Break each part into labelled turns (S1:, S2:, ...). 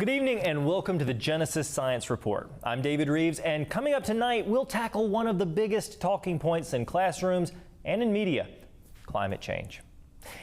S1: Good evening and welcome to the Genesis Science Report. I'm David Rives, and coming up tonight, we'll tackle one of the biggest talking points in classrooms and in media: climate change.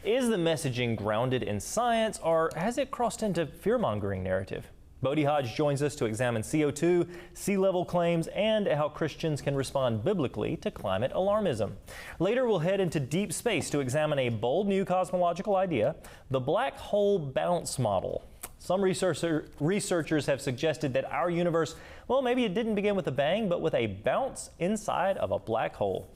S1: Is the messaging grounded in science, or has it crossed into fear-mongering narrative? Bodie Hodge joins us to examine CO2, sea level claims, and how Christians can respond biblically to climate alarmism. Later, we'll head into deep space to examine a bold new cosmological idea, the black hole bounce model. Some researchers have suggested that our universe, well, maybe it didn't begin with a bang, but with a bounce inside of a black hole.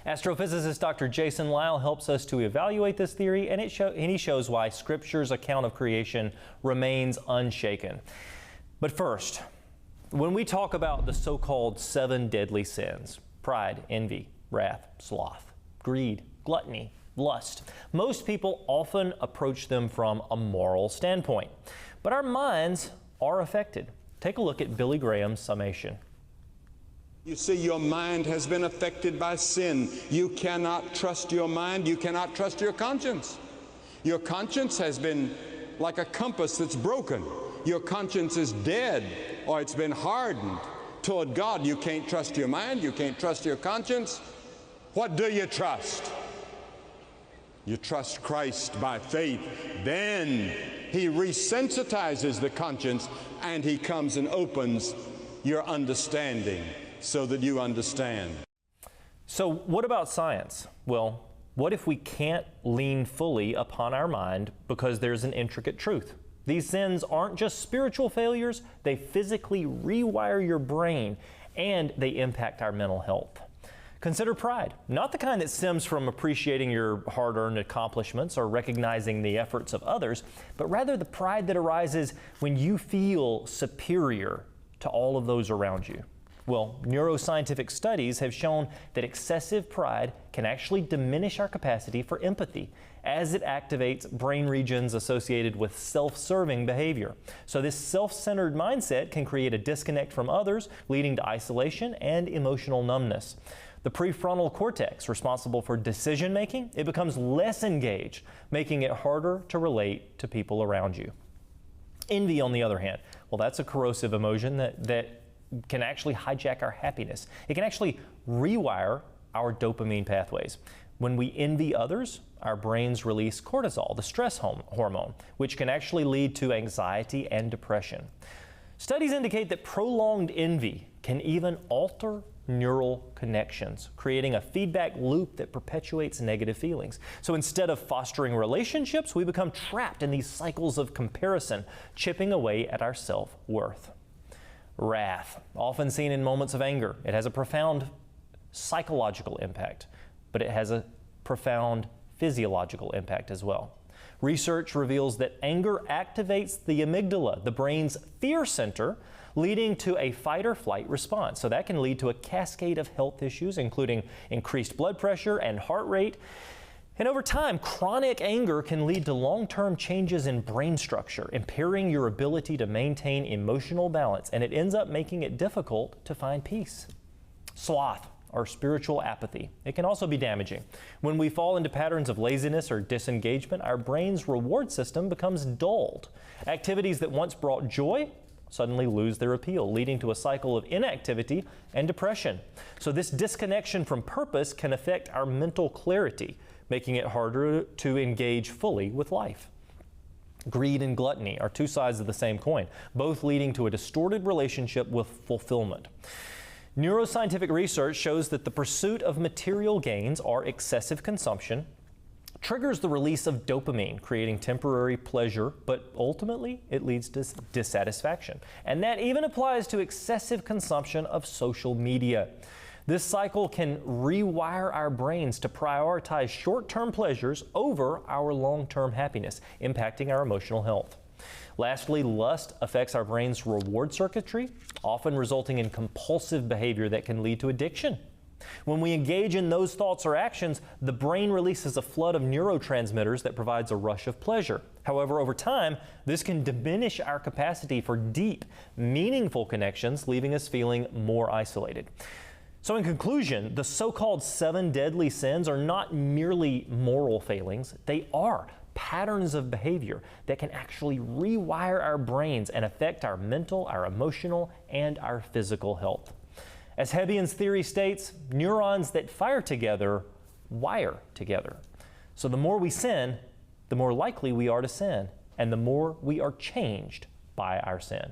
S1: Astrophysicist Dr. Lisle helps us to evaluate this theory, and he shows why Scripture's account of creation remains unshaken. But first, when we talk about the so-called 7 deadly sins, pride, envy, wrath, sloth, greed, gluttony, lust, most people often approach them from a moral standpoint. But our minds are affected. Take a look at Billy Graham's summation.
S2: You see, your mind has been affected by sin. You cannot trust your mind. You cannot trust your conscience. Your conscience has been like a compass that's broken. Your conscience is dead, or it's been hardened toward God. You can't trust your mind. You can't trust your conscience. What do you trust? You trust Christ by faith. Then He resensitizes the conscience, and He comes and opens your understanding so that you understand.
S1: So what about science? Well, what if we can't lean fully upon our mind because there's an intricate truth? These sins aren't just spiritual failures, they physically rewire your brain and they impact our mental health. Consider pride, not the kind that stems from appreciating your hard-earned accomplishments or recognizing the efforts of others, but rather the pride that arises when you feel superior to all of those around you. Well, neuroscientific studies have shown that excessive pride can actually diminish our capacity for empathy as it activates brain regions associated with self-serving behavior. So this self-centered mindset can create a disconnect from others, leading to isolation and emotional numbness. The prefrontal cortex, responsible for decision-making, it becomes less engaged, making it harder to relate to people around you. Envy, on the other hand, well, that's a corrosive emotion that can actually hijack our happiness. It can actually rewire our dopamine pathways. When we envy others, our brains release cortisol, the stress hormone, which can actually lead to anxiety and depression. Studies indicate that prolonged envy can even alter neural connections, creating a feedback loop that perpetuates negative feelings. So instead of fostering relationships, we become trapped in these cycles of comparison, chipping away at our self-worth. Wrath, often seen in moments of anger. It has a profound psychological impact, but it has a profound physiological impact as well. Research reveals that anger activates the amygdala, the brain's fear center, leading to a fight or flight response. So that can lead to a cascade of health issues, including increased blood pressure and heart rate. And over time, chronic anger can lead to long-term changes in brain structure, impairing your ability to maintain emotional balance, and it ends up making it difficult to find peace. Sloth, or spiritual apathy. It can also be damaging. When we fall into patterns of laziness or disengagement, our brain's reward system becomes dulled. Activities that once brought joy suddenly lose their appeal, leading to a cycle of inactivity and depression. So this disconnection from purpose can affect our mental clarity, making it harder to engage fully with life. Greed and gluttony are two sides of the same coin, both leading to a distorted relationship with fulfillment. Neuroscientific research shows that the pursuit of material gains or excessive consumption triggers the release of dopamine, creating temporary pleasure, but ultimately it leads to dissatisfaction. And that even applies to excessive consumption of social media. This cycle can rewire our brains to prioritize short-term pleasures over our long-term happiness, impacting our emotional health. Lastly, lust affects our brain's reward circuitry, often resulting in compulsive behavior that can lead to addiction. When we engage in those thoughts or actions, the brain releases a flood of neurotransmitters that provides a rush of pleasure. However, over time, this can diminish our capacity for deep, meaningful connections, leaving us feeling more isolated. So in conclusion, the so-called 7 deadly sins are not merely moral failings. They are patterns of behavior that can actually rewire our brains and affect our mental, our emotional, and our physical health. As Hebbian's theory states, neurons that fire together wire together. So the more we sin, the more likely we are to sin, and the more we are changed by our sin.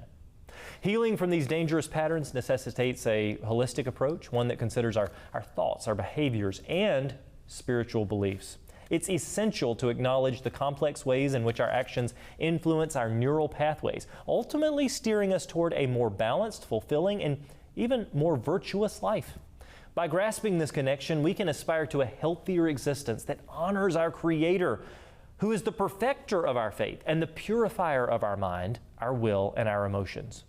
S1: Healing from these dangerous patterns necessitates a holistic approach, one that considers our thoughts, our behaviors, and spiritual beliefs. It's essential to acknowledge the complex ways in which our actions influence our neural pathways, ultimately steering us toward a more balanced, fulfilling, and even more virtuous life. By grasping this connection, we can aspire to a healthier existence that honors our Creator, who is the perfecter of our faith and the purifier of our mind, our will, and our emotions.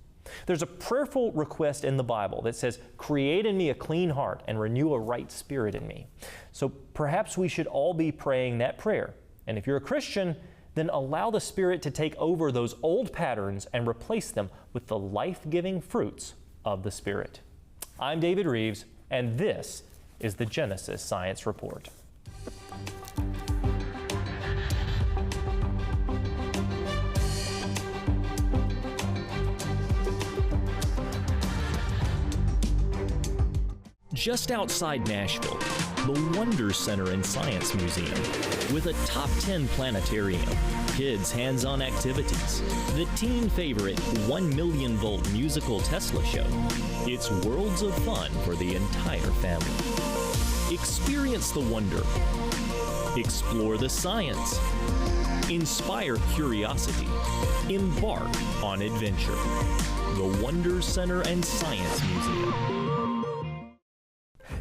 S1: There's a prayerful request in the Bible that says, "Create in me a clean heart and renew a right spirit in me." So perhaps we should all be praying that prayer. And if you're a Christian, then allow the Spirit to take over those old patterns and replace them with the life-giving fruits of the Spirit. I'm David Rives, and this is the Genesis Science Report. Just outside Nashville, the Wonder Center and Science Museum, with a top 10 planetarium, kids' hands-on activities, the teen favorite 1 million volt musical Tesla show. It's worlds of fun for the entire family. Experience the wonder. Explore the science. Inspire curiosity. Embark on adventure. The Wonder Center and Science Museum.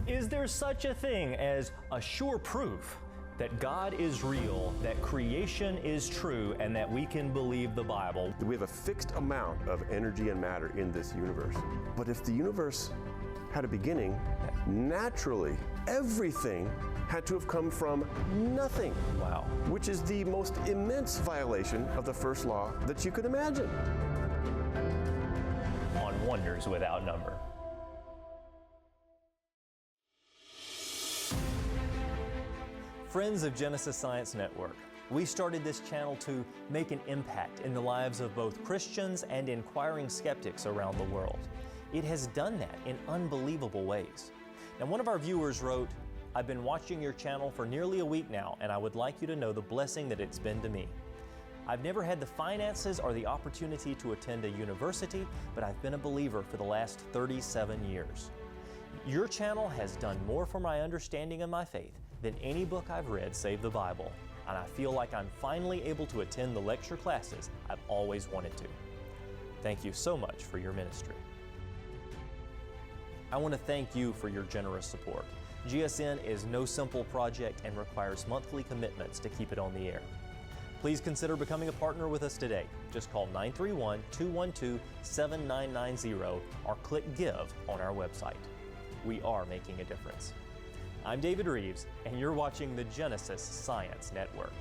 S1: Is there such a thing as a sure proof that God is real, that creation is true, and that we can believe the Bible?
S3: We have a fixed amount of energy and matter in this universe. But if the universe had a beginning, naturally, everything had to have come from nothing.
S1: Wow.
S3: Which is the most immense violation of the first law that you could imagine.
S1: On Wonders Without Number. Friends of Genesis Science Network, we started this channel to make an impact in the lives of both Christians and inquiring skeptics around the world. It has done that in unbelievable ways. Now, one of our viewers wrote, "I've been watching your channel for nearly a week now, and I would like you to know the blessing that it's been to me. I've never had the finances or the opportunity to attend a university, but I've been a believer for the last 37 years. Your channel has done more for my understanding of my faith than any book I've read save the Bible, and I feel like I'm finally able to attend the lecture classes I've always wanted to. Thank you so much for your ministry." I want to thank you for your generous support. GSN is no simple project and requires monthly commitments to keep it on the air. Please consider becoming a partner with us today. Just call 931-212-7990 or click Give on our website. We are making a difference. I'm David Rives, and you're watching the Genesis Science Network.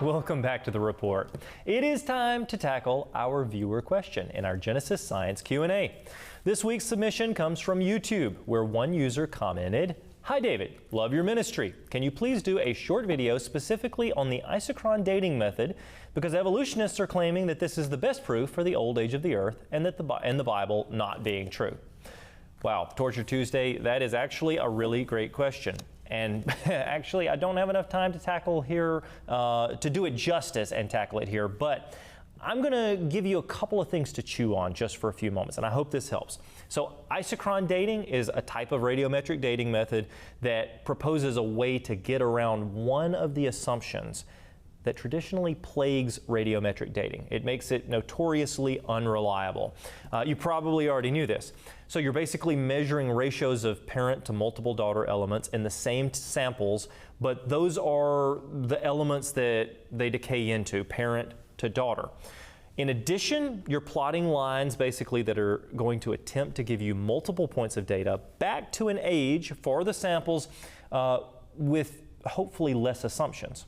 S1: Welcome back to the report. It is time to tackle our viewer question in our Genesis Science Q&A. This week's submission comes from YouTube, where one user commented, "Hi David, love your ministry. Can you please do a short video specifically on the isochron dating method, because evolutionists are claiming that this is the best proof for the old age of the earth and that the Bible not being true." Wow, Torture Tuesday, that is actually a really great question. And actually, I don't have enough time to tackle here, to do it justice and tackle it here, but I'm going to give you a couple of things to chew on just for a few moments, and I hope this helps. So isochron dating is a type of radiometric dating method that proposes a way to get around one of the assumptions that traditionally plagues radiometric dating. It makes it notoriously unreliable. You probably already knew this. So you're basically measuring ratios of parent to multiple daughter elements in the same samples, but those are the elements that they decay into, parent to daughter. In addition, you're plotting lines basically that are going to attempt to give you multiple points of data back to an age for the samples with hopefully less assumptions.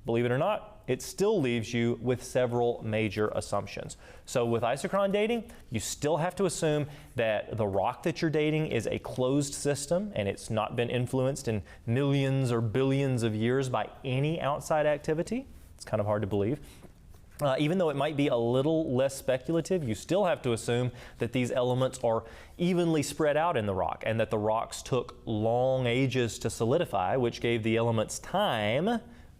S1: Believe it or not, it still leaves you with several major assumptions. So with isochron dating, you still have to assume that the rock that you're dating is a closed system and it's not been influenced in millions or billions of years by any outside activity. It's kind of hard to believe. Even though it might be a little less speculative, you still have to assume that these elements are evenly spread out in the rock and that the rocks took long ages to solidify, which gave the elements time,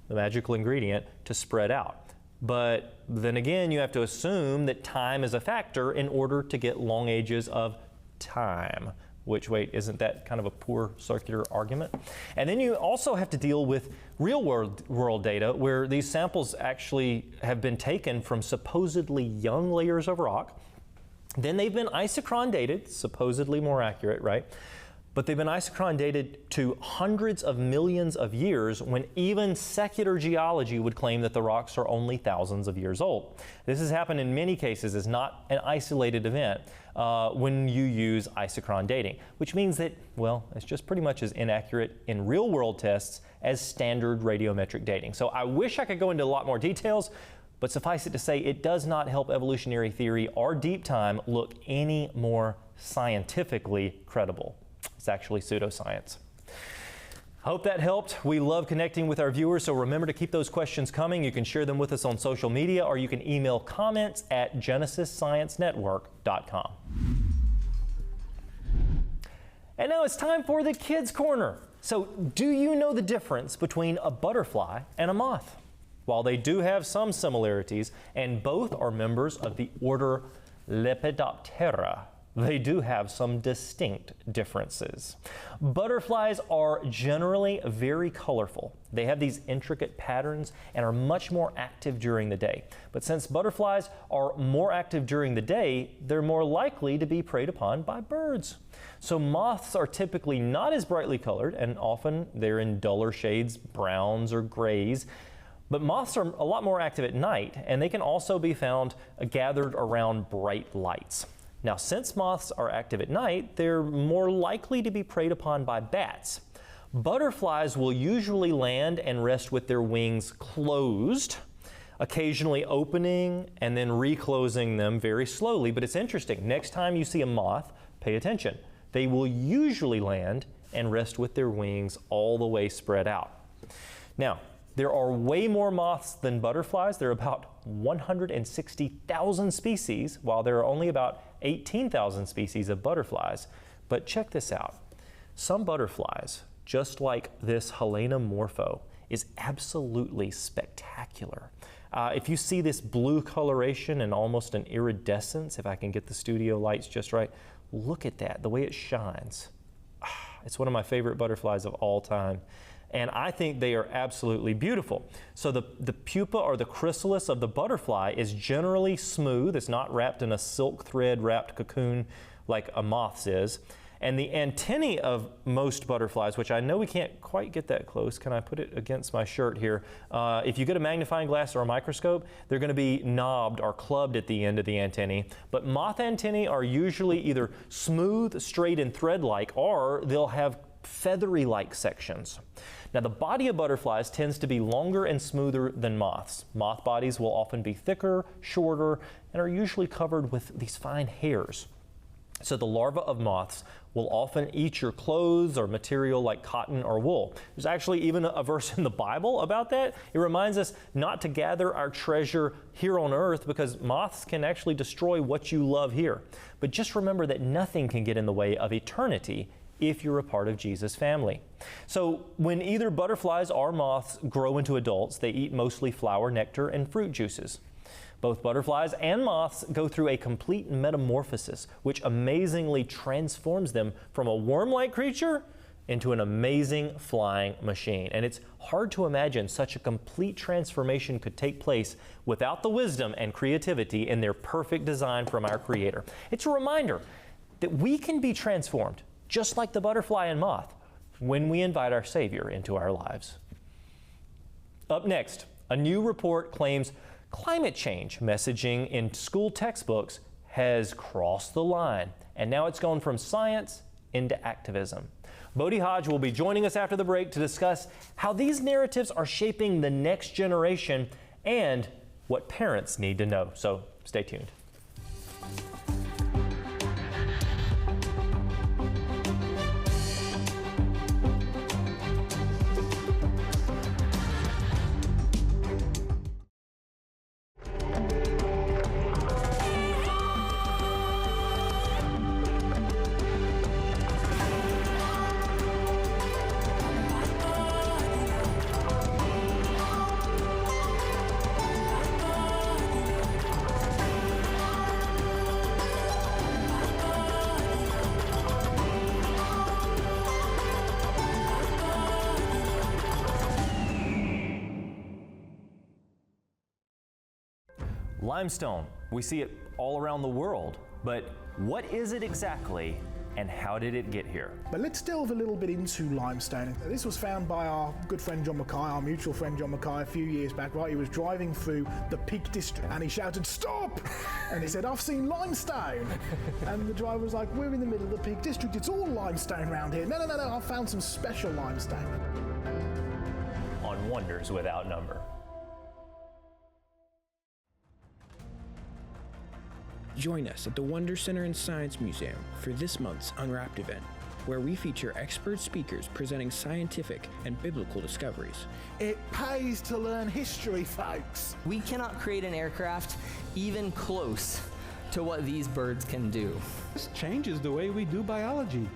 S1: the magical ingredient, to spread out. But then again, you have to assume that time is a factor in order to get long ages of time. Which, wait, isn't that kind of a poor circular argument? And then you also have to deal with real world data where these samples actually have been taken from supposedly young layers of rock. Then they've been isochron dated, supposedly more accurate, right? But they've been isochron dated to hundreds of millions of years when even secular geology would claim that the rocks are only thousands of years old. This has happened in many cases as not an isolated event when you use isochron dating, which means that, well, it's just pretty much as inaccurate in real world tests as standard radiometric dating. So I wish I could go into a lot more details, but suffice it to say, it does not help evolutionary theory or deep time look any more scientifically credible. It's actually pseudoscience. Hope that helped. We love connecting with our viewers, so remember to keep those questions coming. You can share them with us on social media, or you can email comments at genesissciencenetwork.com. And now it's time for the Kids Corner. So, do you know the difference between a butterfly and a moth? While they do have some similarities, and both are members of the order Lepidoptera, they do have some distinct differences. Butterflies are generally very colorful. They have these intricate patterns and are much more active during the day. But since butterflies are more active during the day, they're more likely to be preyed upon by birds. So moths are typically not as brightly colored, and often they're in duller shades, browns or grays. But moths are a lot more active at night, and they can also be found gathered around bright lights. Now, since moths are active at night, they're more likely to be preyed upon by bats. Butterflies will usually land and rest with their wings closed, occasionally opening and then reclosing them very slowly. But it's interesting. Next time you see a moth, pay attention. They will usually land and rest with their wings all the way spread out. Now, there are way more moths than butterflies. There are about 160,000 species, while there are only about 18,000 species of butterflies. But check this out. Some butterflies, just like this Helena morpho, is absolutely spectacular. If you see this blue coloration and almost an iridescence, if I can get the studio lights just right, look at that, the way it shines. It's one of my favorite butterflies of all time. And I think they are absolutely beautiful. So the pupa or the chrysalis of the butterfly is generally smooth. It's not wrapped in a silk thread wrapped cocoon like a moth's is. And the antennae of most butterflies, which I know we can't quite get that close. Can I put it against my shirt here? If you get a magnifying glass or a microscope, they're going to be knobbed or clubbed at the end of the antennae. But moth antennae are usually either smooth, straight, and thread-like, or they'll have feathery-like sections. Now, the body of butterflies tends to be longer and smoother than moths. Moth bodies will often be thicker, shorter, and are usually covered with these fine hairs. So the larvae of moths will often eat your clothes or material like cotton or wool. There's actually even a verse in the Bible about that. It reminds us not to gather our treasure here on earth because moths can actually destroy what you love here. But just remember that nothing can get in the way of eternity if you're a part of Jesus' family. So when either butterflies or moths grow into adults, they eat mostly flower, nectar, and fruit juices. Both butterflies and moths go through a complete metamorphosis, which amazingly transforms them from a worm-like creature into an amazing flying machine. And it's hard to imagine such a complete transformation could take place without the wisdom and creativity in their perfect design from our Creator. It's a reminder that we can be transformed, just like the butterfly and moth, when we invite our Savior into our lives. Up next, a new report claims climate change messaging in school textbooks has crossed the line, and now it's gone from science into activism. Bodie Hodge will be joining us after the break to discuss how these narratives are shaping the next generation and what parents need to know. So stay tuned. Limestone, we see it all around the world, but what is it exactly and how did it get here?
S4: But let's delve a little bit into limestone. This was found by our good friend John Mackay, our mutual friend John Mackay, a few years back, right? He was driving through the Peak District and he shouted, "Stop!" And he said, "I've seen limestone." And the driver was like, "We're in the middle of the Peak District, it's all limestone around here." No, I found some special limestone.
S1: On Wonders Without Number.
S5: Join us at the Wonder Center and Science Museum for this month's Unwrapped event, where we feature expert speakers presenting scientific and biblical discoveries.
S4: It pays to learn history, folks.
S6: We cannot create an aircraft even close to what these birds can do.
S7: This changes the way we do biology.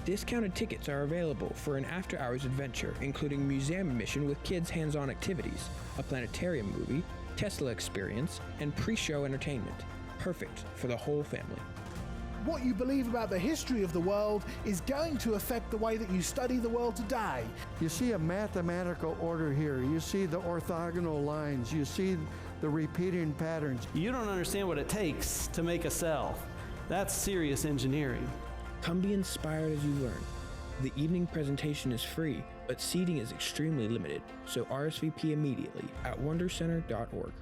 S5: Discounted tickets are available for an after-hours adventure, including museum admission with kids' hands-on activities, a planetarium movie, Tesla experience, and pre-show entertainment. Perfect for the whole family.
S4: What you believe about the history of the world is going to affect the way that you study the world today.
S8: You see a mathematical order here. You see the orthogonal lines. You see the repeating patterns.
S7: You don't understand what it takes to make a cell. That's serious engineering.
S5: Come be inspired as you learn. The evening presentation is free, but seating is extremely limited, so RSVP immediately at wondercenter.org.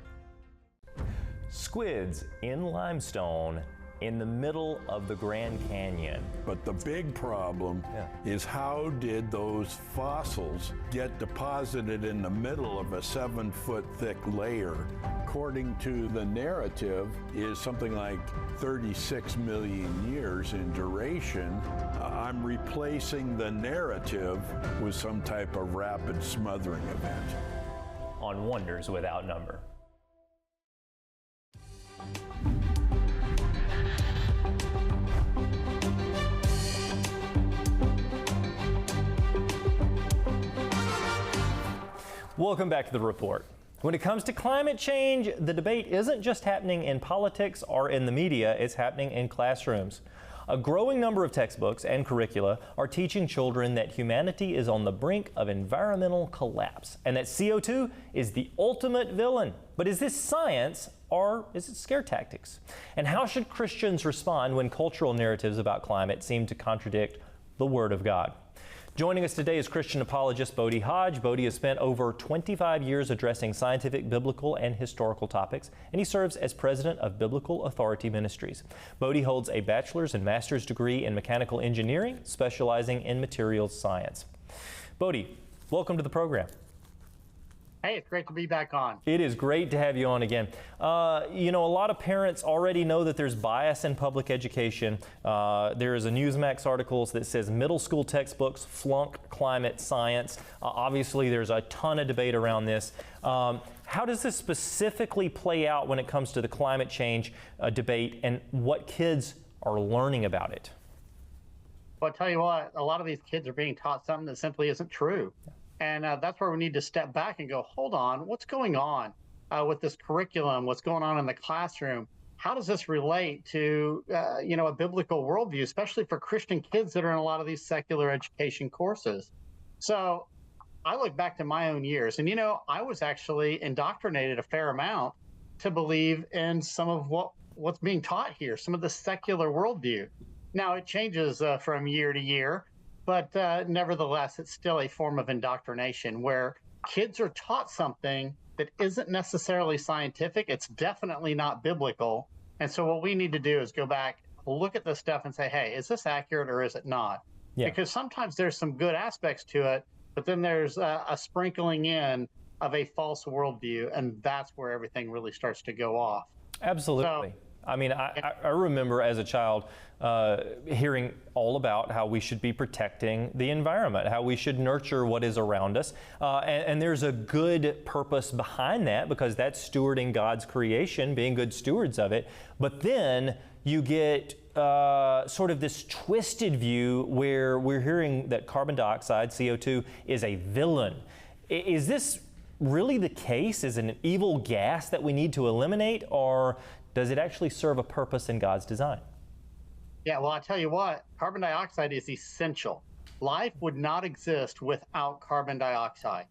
S1: Squids in limestone in the middle of the Grand Canyon.
S9: But the big problem is, how did those fossils get deposited in the middle of a 7-foot thick layer? According to the narrative, is something like 36 million years in duration. I'm replacing the narrative with some type of rapid smothering event.
S1: On Wonders Without Number. Welcome back to the report. When it comes to climate change, the debate isn't just happening in politics or in the media, it's happening in classrooms. A growing number of textbooks and curricula are teaching children that humanity is on the brink of environmental collapse and that CO2 is the ultimate villain. But is this science or is it scare tactics? And how should Christians respond when cultural narratives about climate seem to contradict the Word of God? Joining us today is Christian apologist Bodie Hodge. Bodie has spent over 25 years addressing scientific, biblical, and historical topics, and he serves as president of Biblical Authority Ministries. Bodie holds a bachelor's and master's degree in mechanical engineering, specializing in materials science. Bodie, welcome to the program.
S10: Hey, it's great to be back on.
S1: It is great to have you on again. You know, a lot of parents already know that there's bias in public education. There is a Newsmax article that says middle school textbooks flunk climate science. Obviously, there's a ton of debate around this. How does this specifically play out when it comes to the climate change debate and what kids are learning about it?
S10: Well, I'll tell you what, a lot of these kids are being taught something that simply isn't true. And that's where we need to step back and go, hold on, what's going on with this curriculum? What's going on in the classroom? how does this relate to, a biblical worldview, especially for Christian kids that are in a lot of these secular education courses? So I look back to my own years, and, I was actually indoctrinated a fair amount to believe in some of what's being taught here, some of the secular worldview. Now, it changes from year to year, but nevertheless, it's still a form of indoctrination where kids are taught something that isn't necessarily scientific. It's definitely not biblical. And so what we need to do is go back, look at this stuff and say, hey, is this accurate or is it not? Yeah. Because sometimes there's some good aspects to it, but then there's a sprinkling in of a false worldview, and that's where everything really starts to go off.
S1: Absolutely. I mean, I remember as a child hearing all about how we should be protecting the environment, how we should nurture what is around us. And there's a good purpose behind that, because that's stewarding God's creation, being good stewards of it. But then you get sort of this twisted view where we're hearing that carbon dioxide, CO2, is a villain. Is this really the case? Is it an evil gas that we need to eliminate, or does it actually serve a purpose in God's design?
S10: Yeah, well, I tell you what, carbon dioxide is essential. Life would not exist without carbon dioxide.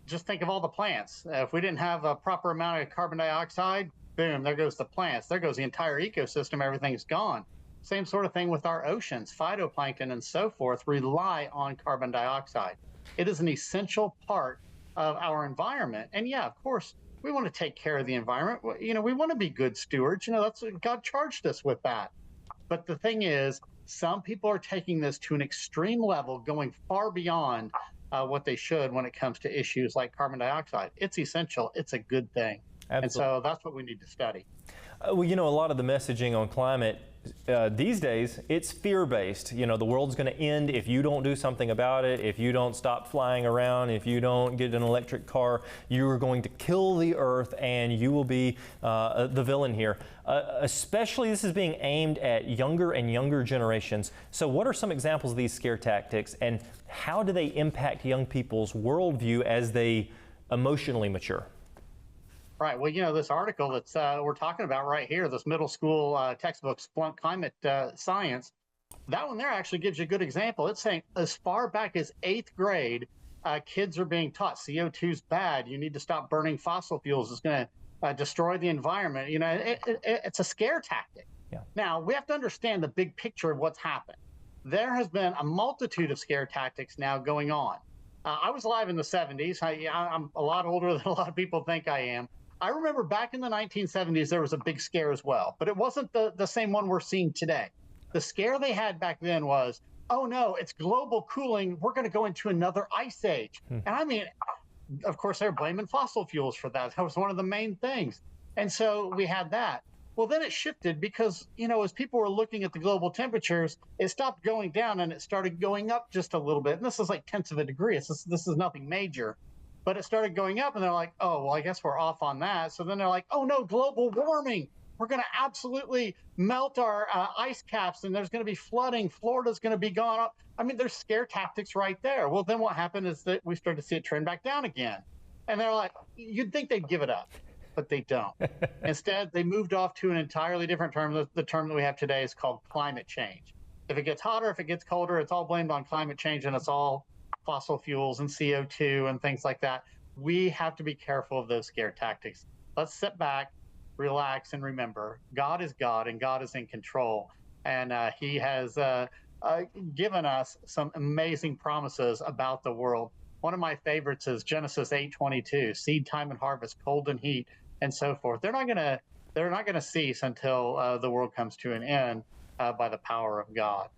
S10: Just think of all the plants. If we didn't have a proper amount of carbon dioxide, boom, there goes the plants. There goes the entire ecosystem. Everything's gone. Same sort of thing with our oceans. Phytoplankton and so forth rely on carbon dioxide. It is an essential part of our environment. And yeah, of course, we want to take care of the environment. We want to be good stewards. That's God charged us with that. But the thing is, some people are taking this to an extreme level, going far beyond what they should when it comes to issues like carbon dioxide. It's essential. It's a good thing. Absolutely. And so that's what we need to study.
S1: A lot of the messaging on climate these days, it's fear-based. The world's going to end if you don't do something about it, if you don't stop flying around, if you don't get an electric car, you are going to kill the earth and you will be the villain here. Especially this is being aimed at younger and younger generations. So what are some examples of these scare tactics, and how do they impact young people's worldview as they emotionally mature?
S10: Right. Well, this article that's we're talking about right here, this middle school textbook, Splunk Climate Science, that one there actually gives you a good example. It's saying as far back as 8th grade, kids are being taught CO2 is bad. You need to stop burning fossil fuels. It's going to destroy the environment. It's a scare tactic. Yeah. Now, we have to understand the big picture of what's happened. There has been a multitude of scare tactics now going on. I was alive in the 70s. I'm a lot older than a lot of people think I am. I remember back in the 1970s, there was a big scare as well, but it wasn't the same one we're seeing today. The scare they had back then was, oh no, it's global cooling. We're going to go into another ice age. And I mean, of course, they're blaming fossil fuels for that. That was one of the main things. And so we had that. Well, then it shifted because, as people were looking at the global temperatures, it stopped going down and it started going up just a little bit. And this is like tenths of a degree. This is nothing major. But it started going up, and they're like, oh, well, I guess we're off on that. So then they're like, oh, no, global warming. We're going to absolutely melt our ice caps, and there's going to be flooding. Florida's going to be gone up. I mean, there's scare tactics right there. Well, then what happened is that we started to see it trend back down again. And they're like, you'd think they'd give it up, but they don't. Instead, they moved off to an entirely different term. The term that we have today is called climate change. If it gets hotter, if it gets colder, it's all blamed on climate change, and it's all fossil fuels and CO2 and things like that. We have to be careful of those scare tactics. Let's sit back, relax, and remember, God is God and God is in control. And he has given us some amazing promises about the world. One of my favorites is Genesis 8:22, seed time and harvest, cold and heat, and so forth. They're not going to cease until the world comes to an end by the power of God.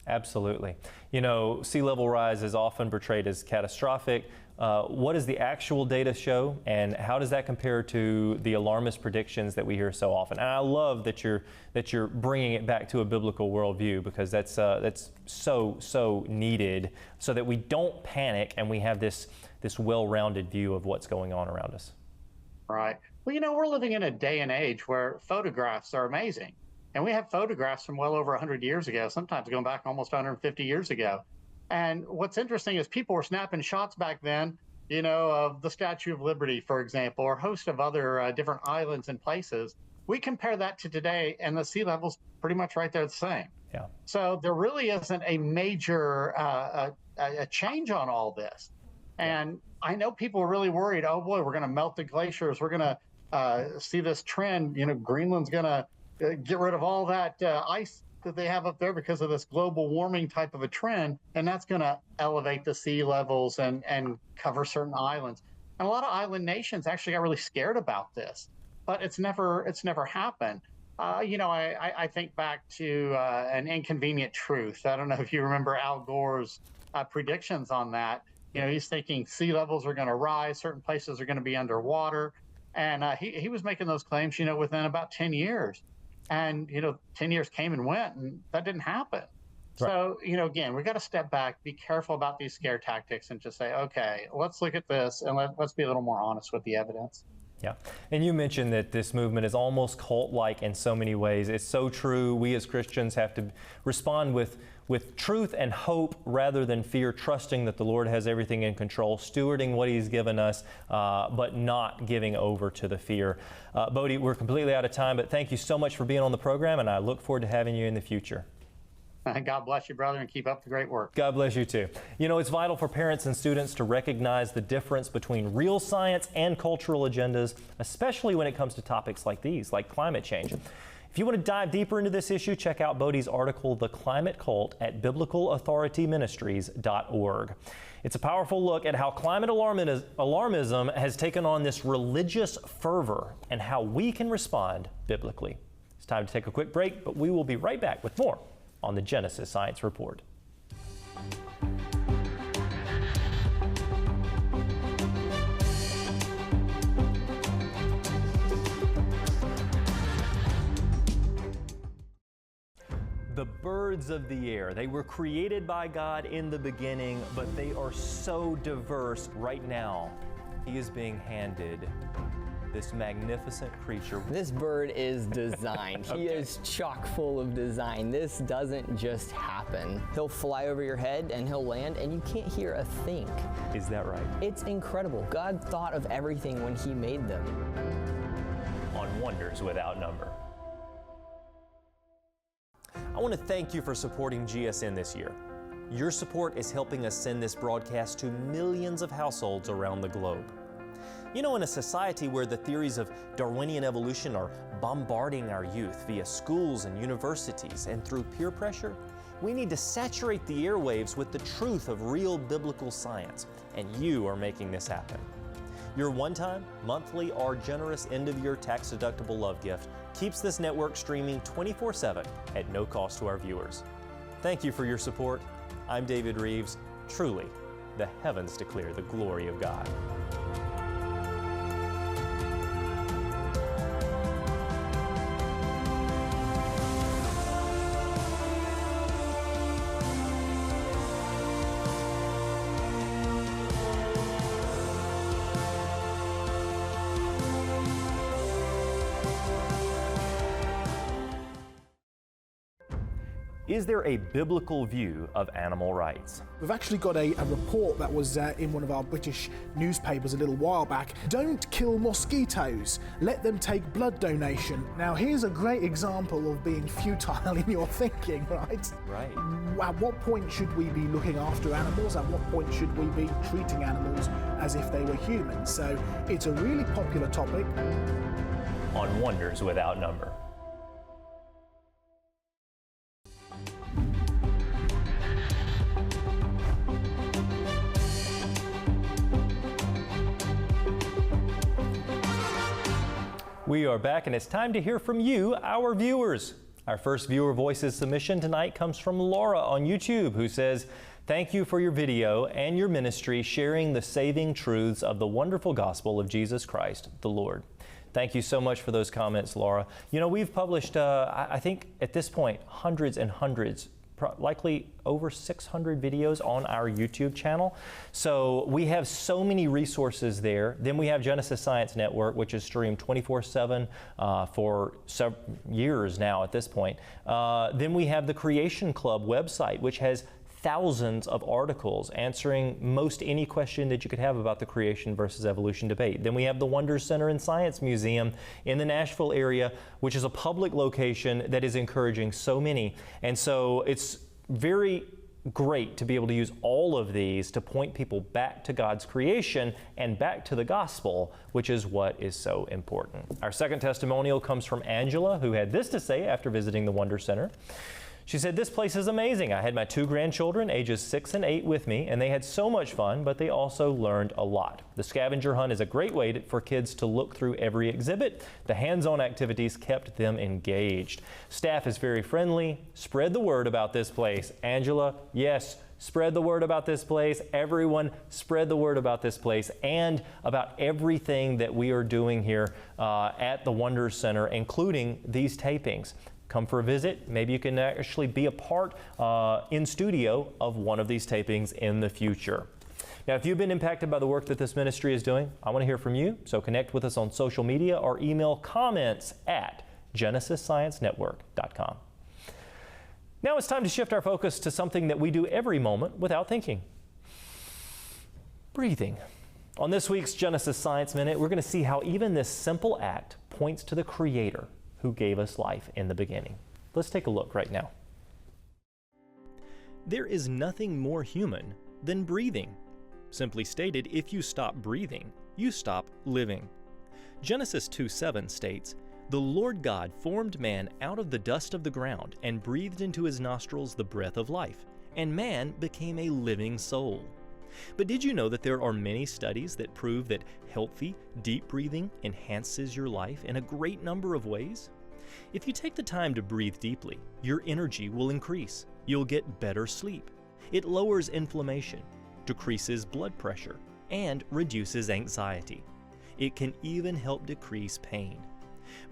S1: Absolutely. Sea level rise is often portrayed as catastrophic. What does the actual data show, and how does that compare to the alarmist predictions that we hear so often? And I love that you're bringing it back to a biblical worldview, because that's so needed, so that we don't panic and we have this well-rounded view of what's going on around us.
S10: Right. Well, we're living in a day and age where photographs are amazing. And we have photographs from well over 100 years ago, sometimes going back almost 150 years ago. And what's interesting is people were snapping shots back then, of the Statue of Liberty, for example, or a host of other different islands and places. We compare that to today, and the sea level's pretty much right there the same.
S1: Yeah.
S10: So there really isn't a major a change on all this. And I know people are really worried, oh boy, we're going to melt the glaciers. We're going to see this trend. You know, Greenland's going to get rid of all that ice that they have up there because of this global warming type of a trend. And that's going to elevate the sea levels and cover certain islands. And a lot of island nations actually got really scared about this, but it's never happened. You know, I think back to An Inconvenient Truth. I don't know if you remember Al Gore's predictions on that. You know, he's thinking sea levels are going to rise, certain places are going to be underwater. And he was making those claims, you know, within about 10 years. And, you know, 10 years came and went, and that didn't happen. Right. So, you know, again, we got to step back, be careful about these scare tactics, and just say, okay, let's look at this and let's be a little more honest with the evidence.
S1: Yeah, and you mentioned that this movement is almost cult-like in so many ways. It's so true. We as Christians have to respond with truth and hope rather than fear, trusting that the Lord has everything in control, stewarding what He's given us, but not giving over to the fear. Bodie, we're completely out of time, but thank you so much for being on the program, and I look forward to having you in the future.
S10: God bless you, brother, and keep up the great work.
S1: God bless you too. You know, it's vital for parents and students to recognize the difference between real science and cultural agendas, especially when it comes to topics like these, like climate change. If you want to dive deeper into this issue, check out Bodie's article, The Climate Cult, at biblicalauthorityministries.org. It's a powerful look at how climate alarmism has taken on this religious fervor and how we can respond biblically. It's time to take a quick break, but we will be right back with more on the Genesis Science Report. The birds of the air, they were created by God in the beginning, but they are so diverse right now. He is being handed this magnificent creature.
S6: This bird is designed. Okay. He is chock full of design. This doesn't just happen. He'll fly over your head and he'll land and you can't hear a thing.
S1: Is that right?
S6: It's incredible. God thought of everything when He made them.
S1: On Wonders Without Number. I want to thank you for supporting GSN this year. Your support is helping us send this broadcast to millions of households around the globe. You know, in a society where the theories of Darwinian evolution are bombarding our youth via schools and universities and through peer pressure, we need to saturate the airwaves with the truth of real biblical science, and you are making this happen. Your one-time, monthly, or generous end-of-year tax-deductible love gift keeps this network streaming 24/7 at no cost to our viewers. Thank you for your support. I'm David Rives. Truly, the heavens declare the glory of God. Is there a biblical view of animal rights?
S4: We've actually got a report that was in one of our British newspapers a little while back. Don't kill mosquitoes, let them take blood donation. Now here's a great example of being futile in your thinking, right?
S1: Right.
S4: At what point should we be looking after animals? At what point should we be treating animals as if they were humans? So it's a really popular topic.
S1: On Wonders Without Number. We are back, and it's time to hear from you, our viewers. Our first viewer voices submission tonight comes from Laura on YouTube, who says, "Thank you for your video and your ministry sharing the saving truths of the wonderful gospel of Jesus Christ, the Lord." Thank you so much for those comments, Laura. You know, we've published, I think at this point, hundreds and hundreds, likely over 600 videos on our YouTube channel. So we have so many resources there. Then we have Genesis Science Network, which is streamed 24/7 for several years now at this point. Then we have the Creation Club website, which has thousands of articles answering most any question that you could have about the creation versus evolution debate. Then we have the Wonder Center and Science Museum in the Nashville area, which is a public location that is encouraging so many. And so it's very great to be able to use all of these to point people back to God's creation and back to the gospel, which is what is so important. Our second testimonial comes from Angela, who had this to say after visiting the Wonder Center. She said, "This place is amazing. I had my 2 grandchildren, ages 6 and 8, with me, and they had so much fun, but they also learned a lot. The scavenger hunt is a great way for kids to look through every exhibit. The hands-on activities kept them engaged. Staff is very friendly. Spread the word about this place." Angela, yes, spread the word about this place. Everyone, spread the word about this place and about everything that we are doing here at the Wonder Center, including these tapings. Come for a visit. Maybe you can actually be a part in studio of one of these tapings in the future. Now, if you've been impacted by the work that this ministry is doing, I want to hear from you. So connect with us on social media or email comments at genesissciencenetwork.com. Now it's time to shift our focus to something that we do every moment without thinking. Breathing. On this week's Genesis Science Minute, we're going to see how even this simple act points to the Creator who gave us life in the beginning. Let's take a look right now. There is nothing more human than breathing. Simply stated, if you stop breathing, you stop living. Genesis 2:7 states, "The Lord God formed man out of the dust of the ground and breathed into his nostrils the breath of life, and man became a living soul." But did you know that there are many studies that prove that healthy, deep breathing enhances your life in a great number of ways? If you take the time to breathe deeply, your energy will increase. You'll get better sleep. It lowers inflammation, decreases blood pressure, and reduces anxiety. It can even help decrease pain.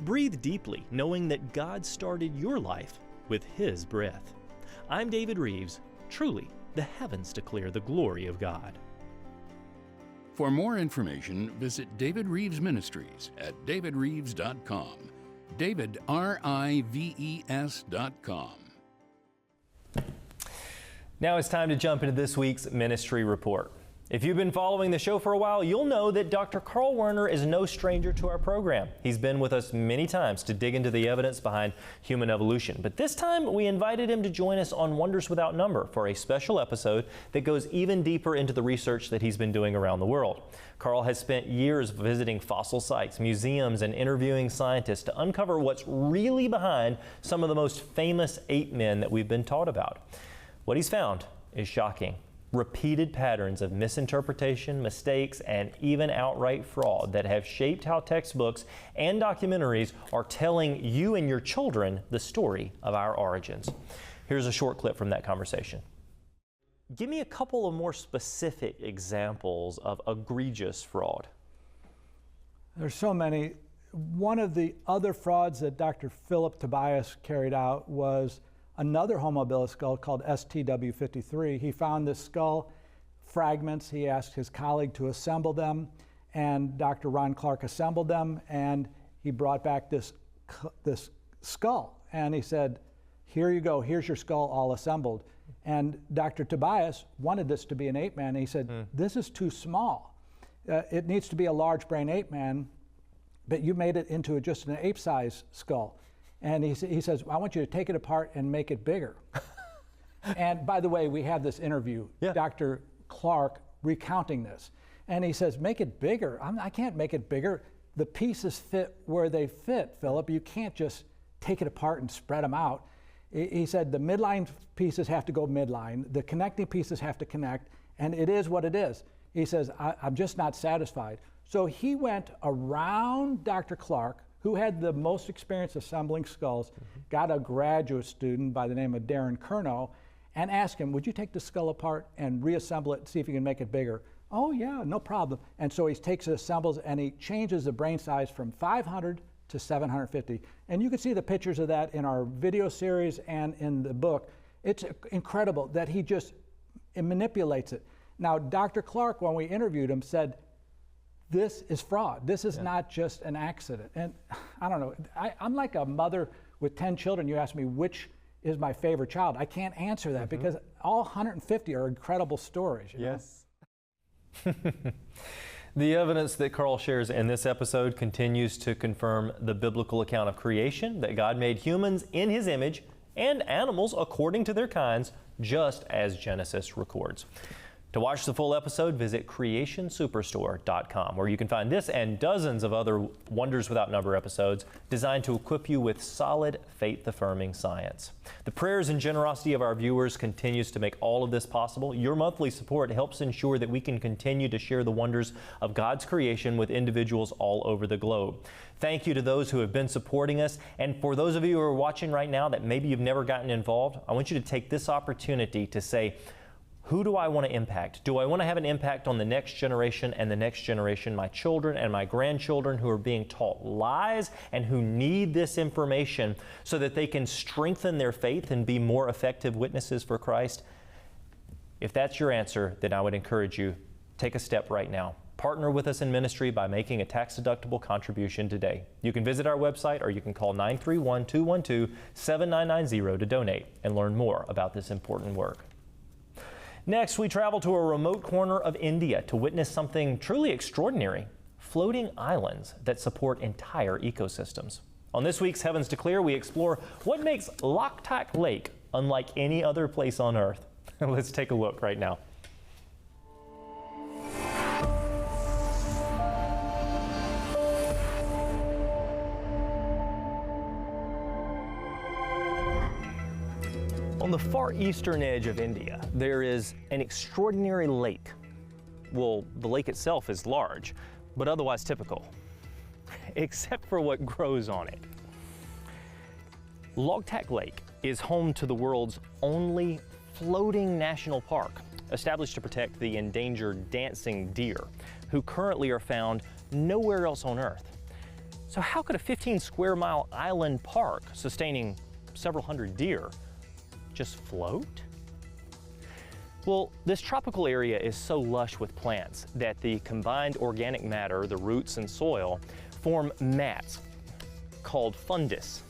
S1: Breathe deeply, knowing that God started your life with His breath. I'm David Rives. Truly, the heavens declare the glory of God.
S11: For more information, visit David Rives Ministries at davidrives.com. DavidRives.com.
S1: Now it's time to jump into this week's ministry report. If you've been following the show for a while, you'll know that Dr. Carl Werner is no stranger to our program. He's been with us many times to dig into the evidence behind human evolution. But this time, we invited him to join us on Wonders Without Number for a special episode that goes even deeper into the research that he's been doing around the world. Carl has spent years visiting fossil sites, museums, and interviewing scientists to uncover what's really behind some of the most famous ape men that we've been taught about. What he's found is shocking. Repeated patterns of misinterpretation, mistakes, and even outright fraud that have shaped how textbooks and documentaries are telling you and your children the story of our origins. Here's a short clip from that conversation. Give me a couple of more specific examples of egregious fraud.
S12: There's so many. One of the other frauds that Dr. Philip Tobias carried out was another Homo habilis skull called STW53. He found this skull fragments. He asked his colleague to assemble them, and Dr. Ron Clark assembled them, and he brought back this skull. And he said, "Here you go, here's your skull all assembled." And Dr. Tobias wanted this to be an ape man. And he said, "This is too small. It needs to be a large brain ape man, but you made it into just an ape-sized skull." And he says, "I want you to take it apart and make it bigger." And by the way, we have this interview, Dr. Clark recounting this. And he says, "Make it bigger? I can't make it bigger. The pieces fit where they fit, Philip. You can't just take it apart and spread them out." He said the midline pieces have to go midline, the connecting pieces have to connect, and it is what it is. He says, I'm just not satisfied. So he went around Dr. Clark, who had the most experience assembling skulls, got a graduate student by the name of Darren Curnow, and asked him, "Would you take the skull apart and reassemble it and see if you can make it bigger?" "Oh yeah, no problem." And so he takes it, assembles, and he changes the brain size from 500 to 750. And you can see the pictures of that in our video series and in the book. It's incredible that he just manipulates it. Now, Dr. Clark, when we interviewed him, said, "This is fraud. This is not just an accident." And I don't know, I'm like a mother with 10 children. You ask me which is my favorite child? I can't answer that because all 150 are incredible stories. You know?
S1: The evidence that Carl shares in this episode continues to confirm the biblical account of creation, that God made humans in His image and animals according to their kinds, just as Genesis records. To watch the full episode, visit CreationSuperstore.com, where you can find this and dozens of other Wonders Without Number episodes designed to equip you with solid, faith-affirming science. The prayers and generosity of our viewers continues to make all of this possible. Your monthly support helps ensure that we can continue to share the wonders of God's creation with individuals all over the globe. Thank you to those who have been supporting us. And for those of you who are watching right now that maybe you've never gotten involved, I want you to take this opportunity to say, who do I want to impact? Do I want to have an impact on the next generation and the next generation, my children and my grandchildren who are being taught lies and who need this information so that they can strengthen their faith and be more effective witnesses for Christ? If that's your answer, then I would encourage you, take a step right now. Partner with us in ministry by making a tax-deductible contribution today. You can visit our website or you can call 931-212-7990 to donate and learn more about this important work. Next, we travel to a remote corner of India to witness something truly extraordinary, floating islands that support entire ecosystems. On this week's Heavens Declare, we explore what makes Loktak Lake unlike any other place on Earth. Let's take a look right now. On the far eastern edge of India, there is an extraordinary lake. Well, the lake itself is large, but otherwise typical, except for what grows on it. Loktak Lake is home to the world's only floating national park, established to protect the endangered dancing deer, who currently are found nowhere else on Earth. So how could a 15-square-mile island park sustaining several hundred deer just float? Well, this tropical area is so lush with plants that the combined organic matter, the roots and soil, form mats called fundus,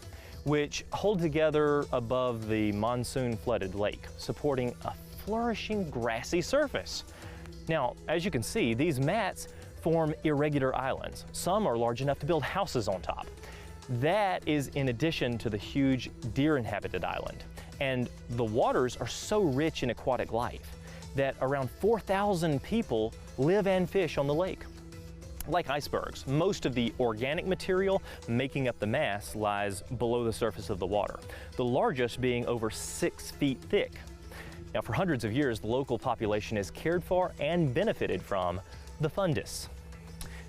S1: which hold together above the monsoon-flooded lake, supporting a flourishing grassy surface. Now, as you can see, these mats form irregular islands. Some are large enough to build houses on top. That is in addition to the huge deer-inhabited island. And the waters are so rich in aquatic life that around 4,000 people live and fish on the lake. Like icebergs, most of the organic material making up the mass lies below the surface of the water, the largest being over 6 feet thick. Now, for hundreds of years, the local population has cared for and benefited from the fundus.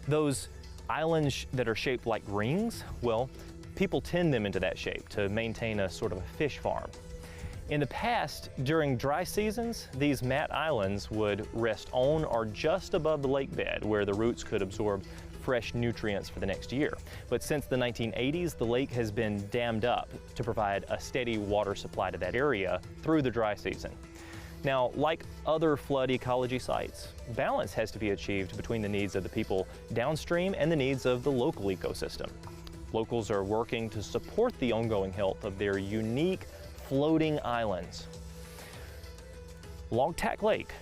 S1: Those islands that are shaped like rings, well, people tend them into that shape to maintain a sort of a fish farm. In the past, during dry seasons, these mat islands would rest on or just above the lake bed where the roots could absorb fresh nutrients for the next year. But since the 1980s, the lake has been dammed up to provide a steady water supply to that area through the dry season. Now, like other flood ecology sites, balance has to be achieved between the needs of the people downstream and the needs of the local ecosystem. Locals are working to support the ongoing health of their unique floating islands. Loktak Lake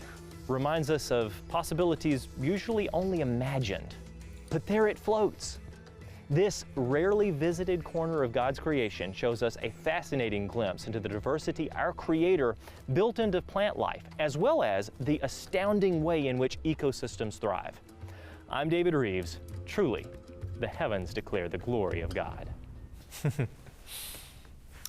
S1: reminds us of possibilities usually only imagined, but there it floats. This rarely visited corner of God's creation shows us a fascinating glimpse into the diversity our Creator built into plant life, as well as the astounding way in which ecosystems thrive. I'm David Rives. Truly, the heavens declare the glory of God.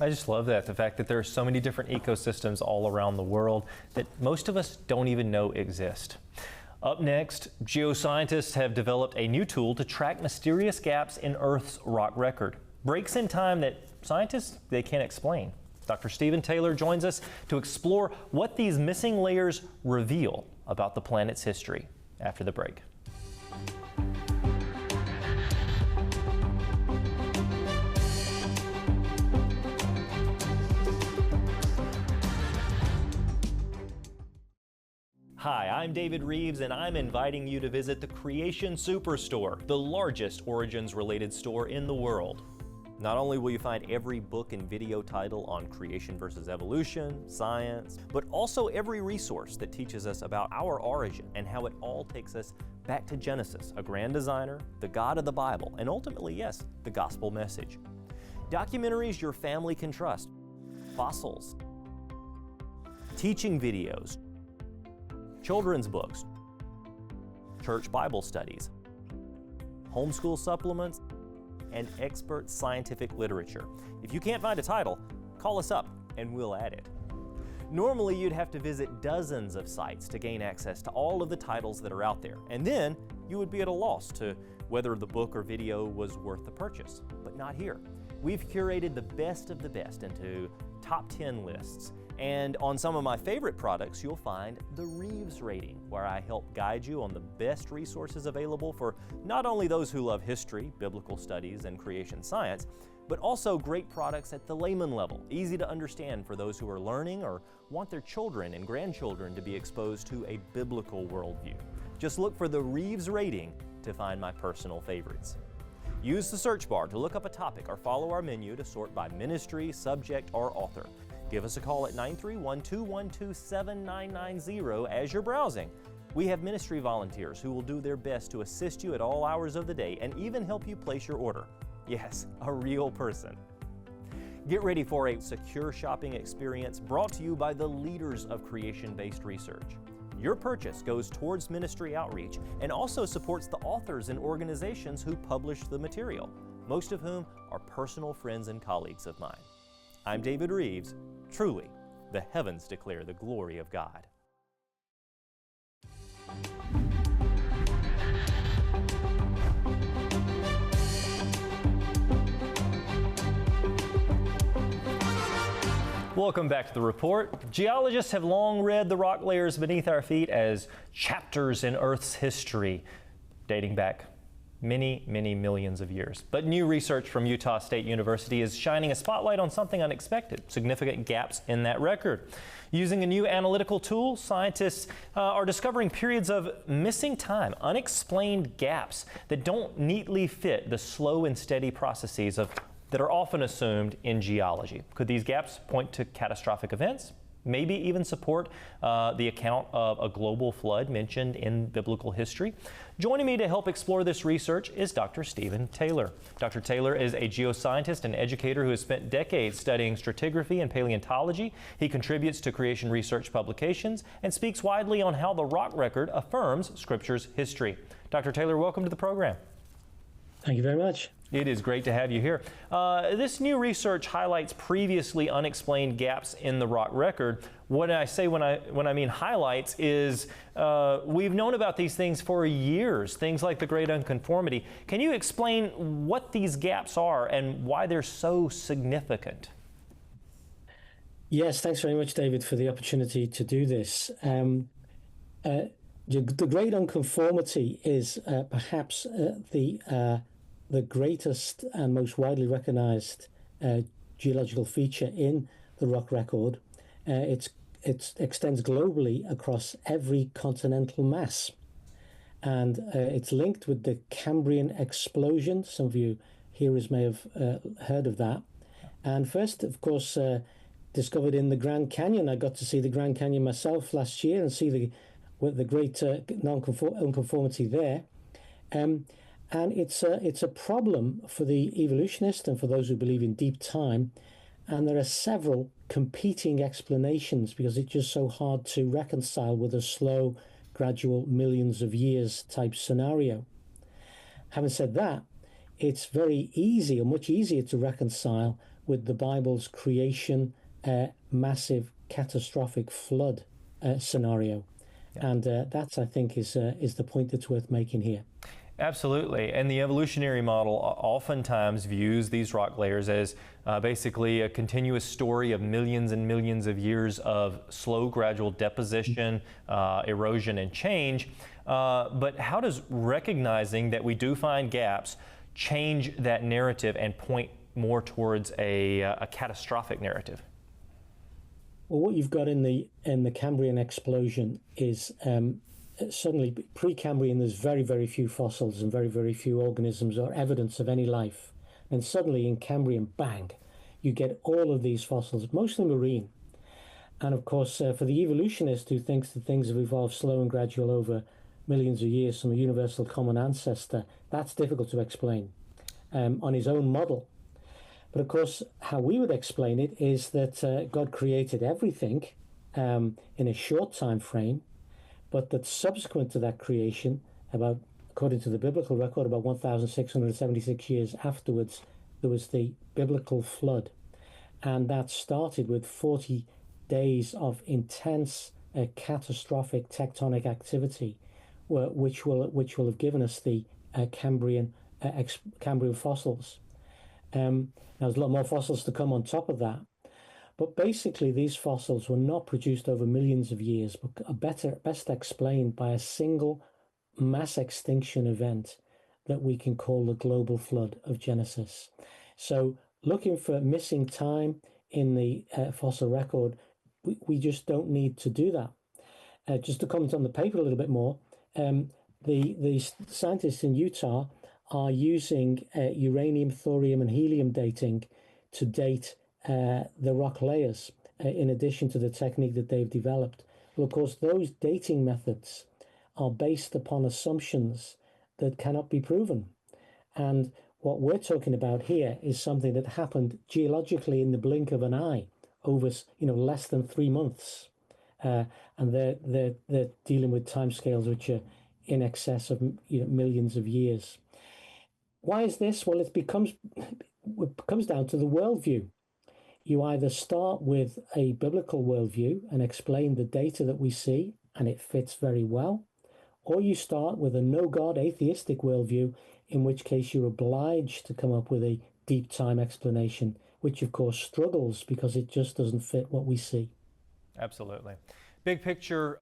S1: I just love that, the fact that there are so many different ecosystems all around the world that most of us don't even know exist. Up next, geoscientists have developed a new tool to track mysterious gaps in Earth's rock record, breaks in time that scientists, they can't explain. Dr. Stephen Taylor joins us to explore what these missing layers reveal about the planet's history after the break. Hi, I'm David Rives, and I'm inviting you to visit the Creation Superstore, the largest Origins-related store in the world. Not only will you find every book and video title on creation versus evolution, science, but also every resource that teaches us about our origin and how it all takes us back to Genesis, a grand designer, the God of the Bible, and ultimately, yes, the gospel message. Documentaries your family can trust, fossils, teaching videos, children's books, church Bible studies, homeschool supplements, and expert scientific literature. If you can't find a title, call us up and we'll add it. Normally, you'd have to visit dozens of sites to gain access to all of the titles that are out there, and then you would be at a loss to whether the book or video was worth the purchase. But not here. We've curated the best of the best into top 10 lists, and on some of my favorite products, you'll find the Rives rating, where I help guide you on the best resources available for not only those who love history, biblical studies, and creation science, but also great products at the layman level, easy to understand for those who are learning or want their children and grandchildren to be exposed to a biblical worldview. Just look for the Rives rating to find my personal favorites. Use the search bar to look up a topic or follow our menu to sort by ministry, subject, or author. Give us a call at 931-212-7990 as you're browsing. We have ministry volunteers who will do their best to assist you at all hours of the day and even help you place your order. Yes, a real person. Get ready for a secure shopping experience brought to you by the leaders of creation-based research. Your purchase goes towards ministry outreach and also supports the authors and organizations who publish the material, most of whom are personal friends and colleagues of mine. I'm David Rives. Truly, the heavens declare the glory of God. Welcome back to the report. Geologists have long read the rock layers beneath our feet as chapters in Earth's history, dating back many, many millions of years. But new research from Utah State University is shining a spotlight on something unexpected, significant gaps in that record. Using a new analytical tool, scientists are discovering periods of missing time, unexplained gaps that don't neatly fit the slow and steady processes that are often assumed in geology. Could these gaps point to catastrophic events? Maybe even support the account of a global flood mentioned in biblical history? Joining me to help explore this research is Dr. Stephen Taylor. Dr. Taylor is a geoscientist and educator who has spent decades studying stratigraphy and paleontology. He contributes to creation research publications and speaks widely on how the rock record affirms Scripture's history. Dr. Taylor, welcome to the program.
S13: Thank you very much.
S1: It is great to have you here. This new research highlights previously unexplained gaps in the rock record. What I say when I mean highlights is we've known about these things for years, things like the Great Unconformity. Can you explain what these gaps are and why they're so significant?
S13: Yes, thanks very much, David, for the opportunity to do this. The Great Unconformity is perhaps the greatest and most widely recognized geological feature in the rock record. It extends globally across every continental mass. And it's linked with the Cambrian explosion. Some of you hearers may have heard of that. And first, of course, discovered in the Grand Canyon. I got to see the Grand Canyon myself last year and see the great unconformity there. And it's a problem for the evolutionist and for those who believe in deep time. And there are several competing explanations because it's just so hard to reconcile with a slow, gradual, millions of years type scenario. Having said that, it's very easy, or much easier to reconcile with the Bible's creation, massive, catastrophic flood scenario. Yeah. And that, I think, is the point that's worth making here.
S1: Absolutely. And the evolutionary model oftentimes views these rock layers as basically a continuous story of millions and millions of years of slow, gradual deposition, erosion, and change. But how does recognizing that we do find gaps change that narrative and point more towards a catastrophic narrative?
S13: Well, what you've got in the Cambrian explosion is suddenly pre-Cambrian. There's very, very few fossils and very, very few organisms or evidence of any life. And suddenly in Cambrian, bang, you get all of these fossils, mostly marine. And of course, for the evolutionist who thinks that things have evolved slow and gradual over millions of years from a universal common ancestor, that's difficult to explain on his own model. But of course, how we would explain it is that God created everything in a short time frame, but that subsequent to that creation, according to the biblical record, about 1,676 years afterwards, there was the biblical flood. And that started with 40 days of intense, catastrophic tectonic activity, which will have given us the Cambrian fossils. Now, there's a lot more fossils to come on top of that. But basically, these fossils were not produced over millions of years, but are best explained by a single mass extinction event that we can call the global flood of Genesis. So looking for missing time in the fossil record, we just don't need to do that. Just to comment on the paper a little bit more, the scientists in Utah are using uranium, thorium, and helium dating to date the rock layers, in addition to the technique that they've developed. Well, of course, those dating methods are based upon assumptions that cannot be proven. And what we're talking about here is something that happened geologically in the blink of an eye over, less than 3 months. And they're dealing with timescales which are in excess of millions of years. Why is this? Well, it comes down to the worldview. You either start with a biblical worldview and explain the data that we see, and it fits very well, or you start with a no-God atheistic worldview, in which case you're obliged to come up with a deep time explanation, which of course struggles because it just doesn't fit what we see.
S1: Absolutely. Big picture,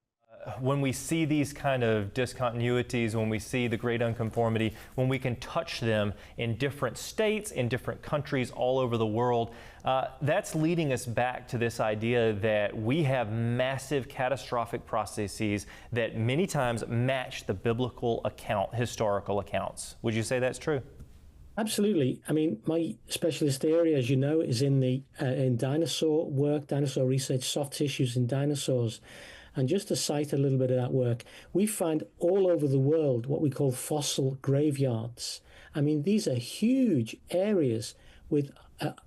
S1: when we see these kind of discontinuities, when we see the great unconformity, when we can touch them in different states, in different countries all over the world, that's leading us back to this idea that we have massive catastrophic processes that many times match the biblical historical accounts. Would you say that's true?
S13: Absolutely. I mean, my specialist area, as you know, is in dinosaur work, dinosaur research, soft tissues in dinosaurs. And just to cite a little bit of that work, we find all over the world what we call fossil graveyards. I mean, these are huge areas with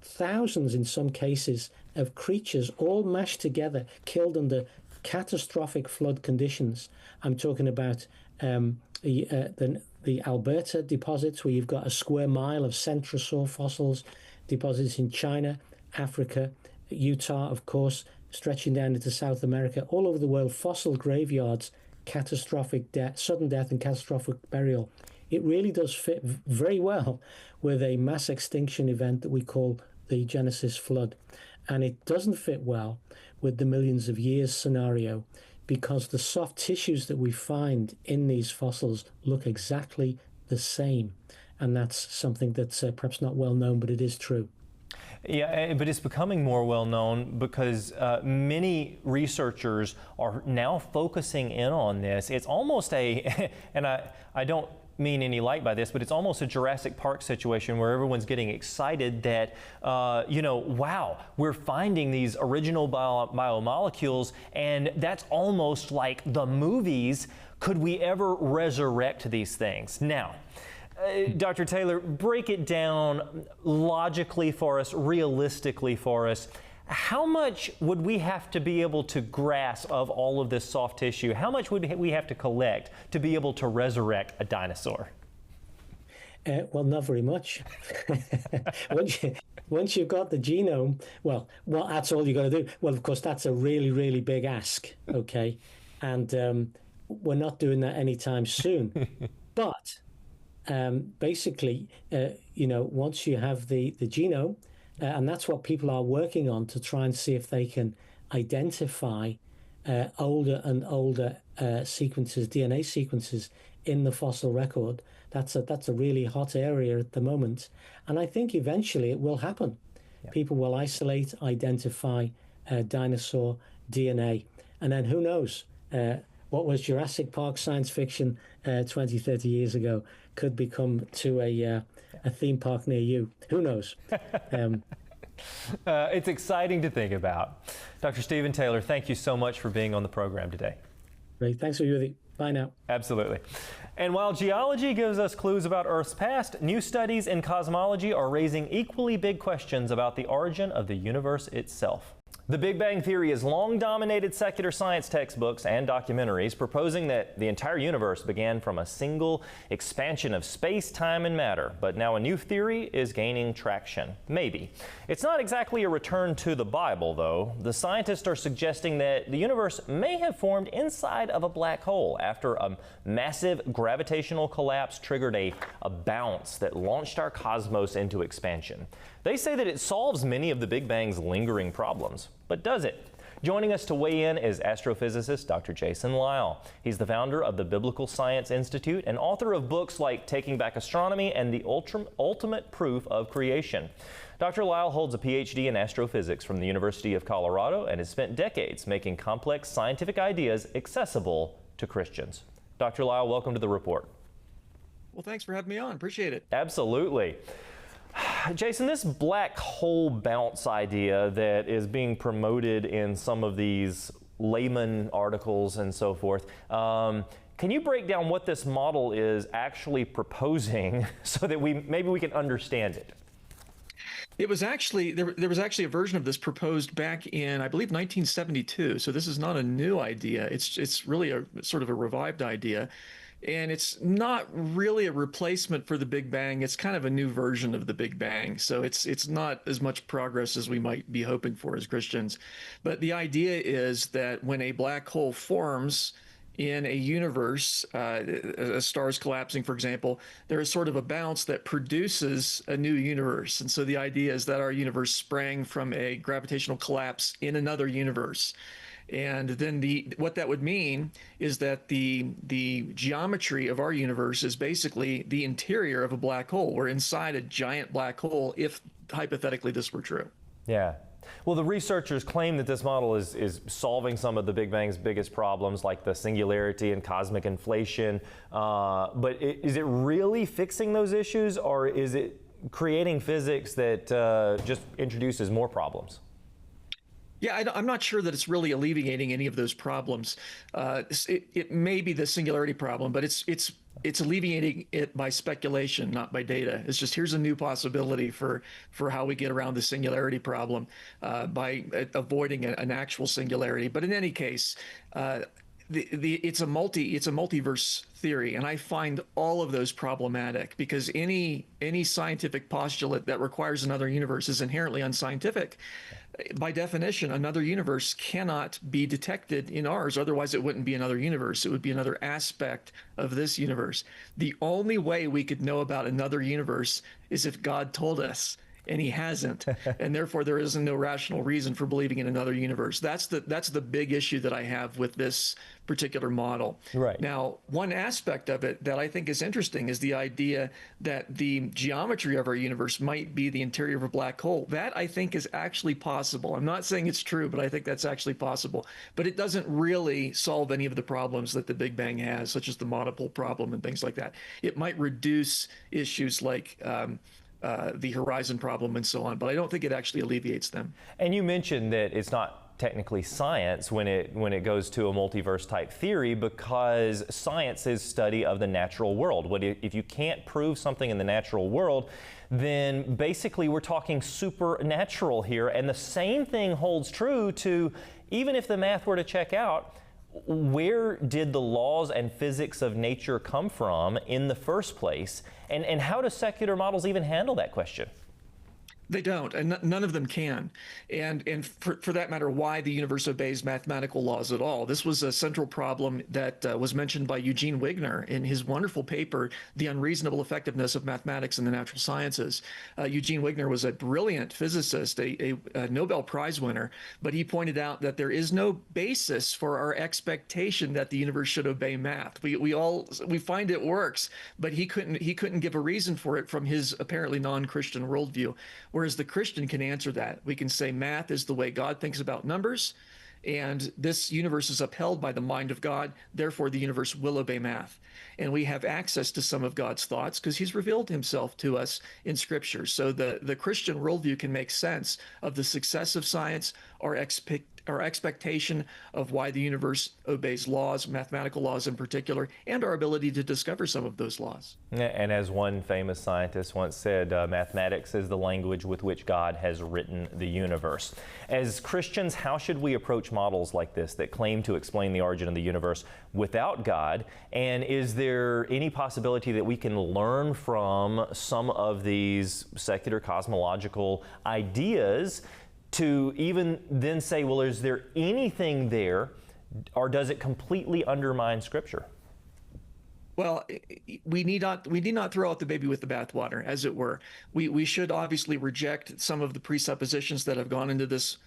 S13: thousands, in some cases, of creatures all mashed together, killed under catastrophic flood conditions. I'm talking about the Alberta deposits, where you've got a square mile of centrosaur fossils, deposits in China, Africa, Utah, of course, stretching down into South America, all over the world, fossil graveyards, catastrophic death, sudden death and catastrophic burial. It really does fit very well with a mass extinction event that we call the Genesis flood. And it doesn't fit well with the millions of years scenario, because the soft tissues that we find in these fossils look exactly the same. And that's something that's perhaps not well known, but it is true.
S1: Yeah, but it's becoming more well known because many researchers are now focusing in on this. It's almost and I don't mean any light by this, but it's almost a Jurassic Park situation where everyone's getting excited that, wow, we're finding these original biomolecules, and that's almost like the movies. Could we ever resurrect these things? Now, Dr. Taylor, break it down logically for us, realistically for us. How much would we have to be able to grasp of all of this soft tissue? How much would we have to collect to be able to resurrect a dinosaur?
S13: Well, not very much. Once you've got the genome, well, that's all you got to do. Well, of course, that's a really, really big ask, okay? And we're not doing that anytime soon. But basically, once you have the genome, and that's what people are working on to try and see if they can identify older and older sequences, DNA sequences in the fossil record. That's a really hot area at the moment. And I think eventually it will happen. Yeah. People will isolate, identify dinosaur DNA. And then who knows, what was Jurassic Park science fiction 20, 30 years ago could become to a theme park near you. Who knows?
S1: It's exciting to think about. Dr. Stephen Taylor, thank you so much for being on the program today.
S13: Great. Thanks for you. Bye now.
S1: Absolutely. And while geology gives us clues about Earth's past, new studies in cosmology are raising equally big questions about the origin of the universe itself. The Big Bang Theory has long dominated secular science textbooks and documentaries, proposing that the entire universe began from a single expansion of space, time, and matter. But now a new theory is gaining traction. Maybe. It's not exactly a return to the Bible, though. The scientists are suggesting that the universe may have formed inside of a black hole after a massive gravitational collapse triggered a bounce that launched our cosmos into expansion. They say that it solves many of the Big Bang's lingering problems. But does it? Joining us to weigh in is astrophysicist Dr. Jason Lisle. He's the founder of the Biblical Science Institute and author of books like Taking Back Astronomy and The Ultimate Proof of Creation. Dr. Lisle holds a PhD in astrophysics from the University of Colorado and has spent decades making complex scientific ideas accessible to Christians. Dr. Lisle, welcome to the report.
S14: Well, thanks for having me on. Appreciate it.
S1: Absolutely. Jason, this black hole bounce idea that is being promoted in some of these layman articles and so forth, can you break down what this model is actually proposing so that maybe we can understand it?
S14: It was actually, there was actually a version of this proposed back in, I believe, 1972. So this is not a new idea. It's really a sort of a revived idea. And it's not really a replacement for the Big Bang. It's kind of a new version of the Big Bang. So it's not as much progress as we might be hoping for as Christians. But the idea is that when a black hole forms in a universe, a star is collapsing, for example, there is sort of a bounce that produces a new universe. And so the idea is that our universe sprang from a gravitational collapse in another universe. And then what that would mean is that the geometry of our universe is basically the interior of a black hole. We're inside a giant black hole if hypothetically this were true.
S1: Yeah. Well, the researchers claim that this model is solving some of the Big Bang's biggest problems, like the singularity and cosmic inflation. But is it really fixing those issues, or is it creating physics that just introduces more problems?
S14: Yeah, I'm not sure that it's really alleviating any of those problems. It may be the singularity problem, but it's alleviating it by speculation, not by data. It's just, here's a new possibility for how we get around the singularity problem by avoiding an actual singularity. But in any case, it's a multiverse theory, and I find all of those problematic because any scientific postulate that requires another universe is inherently unscientific. By definition, another universe cannot be detected in ours, otherwise it wouldn't be another universe. It would be another aspect of this universe. The only way we could know about another universe is if God told us, and he hasn't, and therefore there isn't no rational reason for believing in another universe. That's the big issue that I have with this particular model.
S1: Right.
S14: Now, one aspect of it that I think is interesting is the idea that the geometry of our universe might be the interior of a black hole. That, I think, is actually possible. I'm not saying it's true, but I think that's actually possible. But it doesn't really solve any of the problems that the Big Bang has, such as the monopole problem and things like that. It might reduce issues like the horizon problem and so on, but I don't think it actually alleviates them.
S1: And you mentioned that it's not technically science when it goes to a multiverse type theory, because science is study of the natural world. If you can't prove something in the natural world, then basically we're talking supernatural here. And the same thing holds true to, even if the math were to check out, where did the laws and physics of nature come from in the first place? And how do secular models even handle that question?
S14: They don't, and none of them can. And for that matter, why the universe obeys mathematical laws at all. This was a central problem that was mentioned by Eugene Wigner in his wonderful paper, The Unreasonable Effectiveness of Mathematics in the Natural Sciences. Eugene Wigner was a brilliant physicist, a Nobel Prize winner, but he pointed out that there is no basis for our expectation that the universe should obey math. We find it works, but he couldn't give a reason for it from his apparently non-Christian worldview. Whereas the Christian can answer that. We can say math is the way God thinks about numbers, And this universe is upheld by the mind of God. Therefore, the universe will obey math. And we have access to some of God's thoughts because he's revealed himself to us in Scripture. So the Christian worldview can make sense of the success of science, our expectation of why the universe obeys laws, mathematical laws in particular, and our ability to discover some of those laws.
S1: And as one famous scientist once said, mathematics is the language with which God has written the universe. As Christians, how should we approach models like this that claim to explain the origin of the universe without God? And is there any possibility that we can learn from some of these secular cosmological ideas to even then say, well, is there anything there, or does it completely undermine Scripture?
S14: Well, we need not throw out the baby with the bathwater, as it were. We should obviously reject some of the presuppositions that have gone into this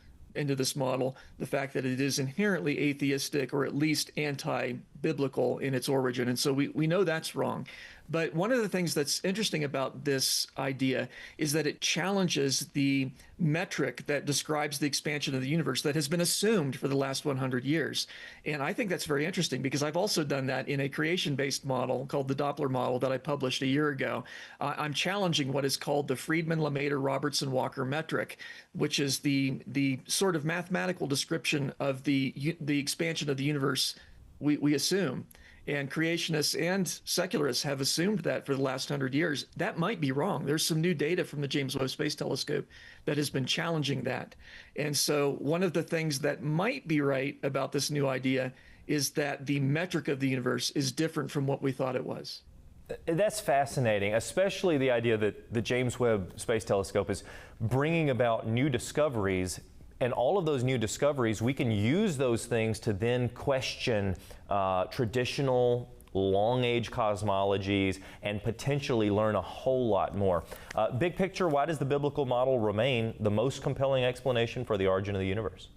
S14: model, the fact that it is inherently atheistic or at least anti-biblical in its origin. And so we know that's wrong. But one of the things that's interesting about this idea is that it challenges the metric that describes the expansion of the universe that has been assumed for the last 100 years. And I think that's very interesting because I've also done that in a creation-based model called the Doppler model that I published a year ago. I'm challenging what is called the Friedman-Lemaître-Robertson-Walker metric, which is the sort of mathematical description of the expansion of the universe we assume. And creationists and secularists have assumed that for the last 100 years. That might be wrong. There's some new data from the James Webb Space Telescope that has been challenging that. And so one of the things that might be right about this new idea is that the metric of the universe is different from what we thought it was.
S1: That's fascinating, especially the idea that the James Webb Space Telescope is bringing about new discoveries. And all of those new discoveries, we can use those things to then question traditional long-age cosmologies and potentially learn a whole lot more. Big picture, why does the biblical model remain the most compelling explanation for the origin of the universe?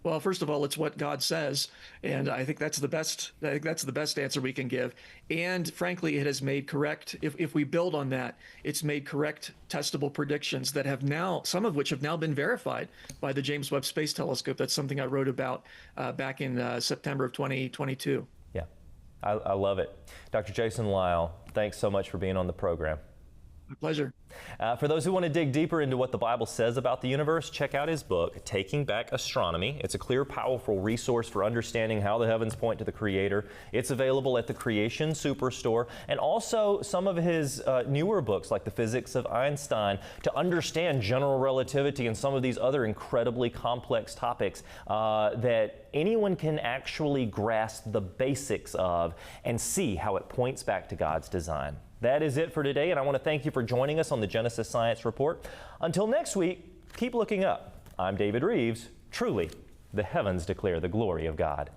S14: Well, first of all, it's what God says, and I think that's the best. I think that's the best answer we can give. And frankly, it has made correct. If we build on that, it's made correct, testable predictions that have now, some of which have now been verified by the James Webb Space Telescope. That's something I wrote about back in September of 2022.
S1: Yeah, I love it, Dr. Jason Lisle. Thanks so much for being on the program.
S14: My pleasure.
S1: For those who want to dig deeper into what the Bible says about the universe, check out his book, Taking Back Astronomy. It's a clear, powerful resource for understanding how the heavens point to the Creator. It's available at the Creation Superstore, and also some of his newer books, like The Physics of Einstein, to understand general relativity and some of these other incredibly complex topics that anyone can actually grasp the basics of and see how it points back to God's design. That is it for today, and I want to thank you for joining us on the Genesis Science Report. Until next week, keep looking up. I'm David Rives. Truly, the heavens declare the glory of God.